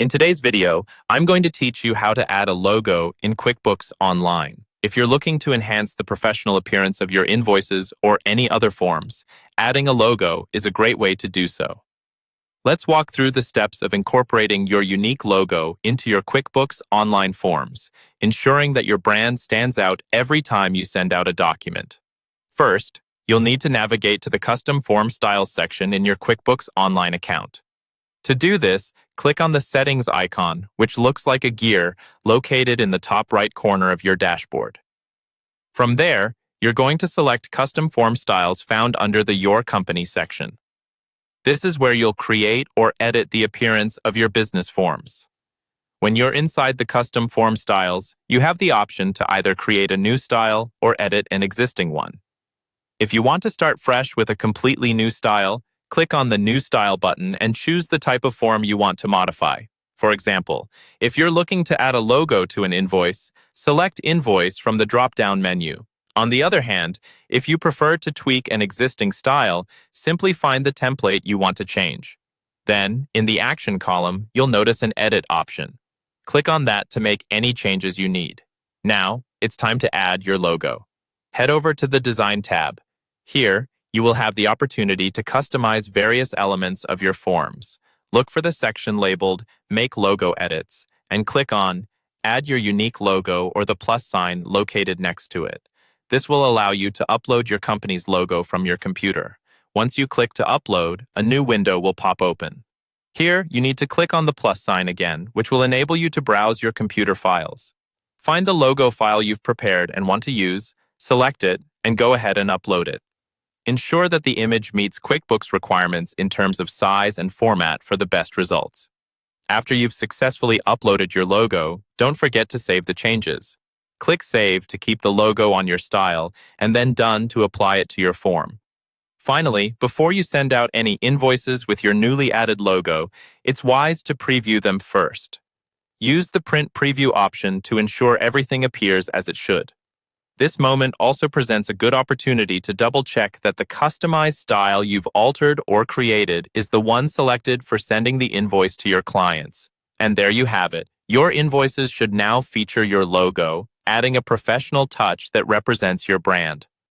In today's video, I'm going to teach you how to add a logo in QuickBooks Online. If you're looking to enhance the professional appearance of your invoices or any other forms, adding a logo is a great way to do so. Let's walk through the steps of incorporating your unique logo into your QuickBooks Online forms, ensuring that your brand stands out every time you send out a document. First, you'll need to navigate to the Custom Form Styles section in your QuickBooks Online account. To do this, click on the Settings icon, which looks like a gear located in the top right corner of your dashboard. From there, you're going to select Custom Form Styles found under the Your Company section. This is where you'll create or edit the appearance of your business forms. When you're inside the Custom Form Styles, you have the option to either create a new style or edit an existing one. If you want to start fresh with a completely new style, click on the New Style button and choose the type of form you want to modify. For example, if you're looking to add a logo to an invoice, select Invoice from the drop-down menu. On the other hand, if you prefer to tweak an existing style, simply find the template you want to change. Then, in the Action column, you'll notice an Edit option. Click on that to make any changes you need. Now, it's time to add your logo. Head over to the Design tab. Here, you will have the opportunity to customize various elements of your forms. Look for the section labeled Make Logo Edits and click on Add Your Unique Logo or the plus sign located next to it. This will allow you to upload your company's logo from your computer. Once you click to upload, a new window will pop open. Here, you need to click on the plus sign again, which will enable you to browse your computer files. Find the logo file you've prepared and want to use, select it, and go ahead and upload it. Ensure that the image meets QuickBooks requirements in terms of size and format for the best results. After you've successfully uploaded your logo, don't forget to save the changes. Click Save to keep the logo on your style, and then Done to apply it to your form. Finally, before you send out any invoices with your newly added logo, it's wise to preview them first. Use the Print Preview option to ensure everything appears as it should. This moment also presents a good opportunity to double-check that the customized style you've altered or created is the one selected for sending the invoice to your clients. And there you have it. Your invoices should now feature your logo, adding a professional touch that represents your brand.